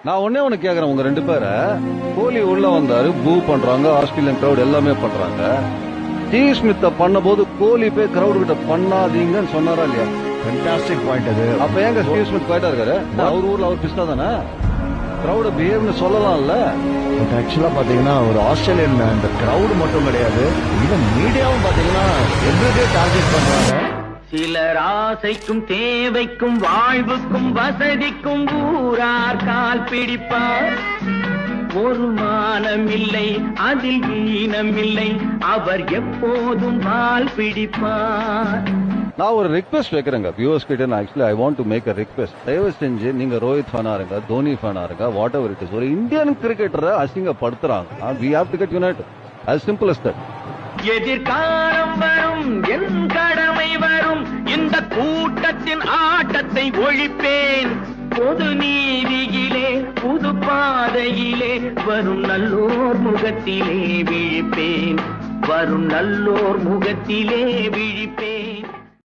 நான் ஒன்னே ஒண்ணு கேக்குறேன், உங்க 2 பேரை. கோலி உள்ள வந்தாரு, பூ பண்றாங்க, ஆஸ்திரேலியன் கிரௌட் எல்லாமே பண்றாங்க. ஸ்டீவ் ஸ்மித்த பண்ண போது கோலி போய் கிரௌட் கிட்ட பண்ணாதீங்கன்னு சொன்னாரா இல்லையா? ஃபேண்டாஸ்டிக் பாயிண்ட் அது. அப்ப ஏங்க ஸ்டீவ் ஸ்மித் போயிட்டா இருக்காரு? அவர் ஊர்ல அவர் பிஸ்டா தானே, கிரௌட பிஹேவ்னு சொல்லலாம்ல. பட் ஆக்சுவலா பாத்தீங்கன்னா ஒரு ஆஸ்திரேலியன் அந்த கிரௌட் மட்டும் கிடையாது, ஈவன் மீடியாவும் பாத்தீங்கன்னா எவ்ரிடே டார்கெட் பண்றாங்க. சிலர் ஆசைக்கும் தேவைக்கும் வாழ்வுக்கும் வசதிக்கும் ஊரார் கால் பிடிப்பார். ஒரு மானமில்லை அதில் ஈனமில்லை, அவர் எப்போதும் கால் பிடிப்பார். நான் ஒரு ரிக்வெஸ்ட் வைக்கிறேங்க வியூவர்ஸ் கிட்ட. Actually I want to make a request. தயவு செஞ்சு நீங்க ரோஹித் ஃபேனா இருங்க, தோனி ஃபேனா இருங்க, வாட் எவர் இட் இஸ், ஒரு இந்தியன் கிரிக்கெட்டரை அசிங்கப்படுத்துறாங்க. we have to get united, as simple as that. எதிர்காலம் வரும், என் கடமை வரும், இந்த கூட்டத்தின் ஆட்டத்தை ஒழிப்பேன். பொது நீதியிலே புது பாதையிலே வரும் நல்லோர் முகத்திலே விழிப்பேன். வரும் நல்லோர் முகத்திலே விழிப்பேன்.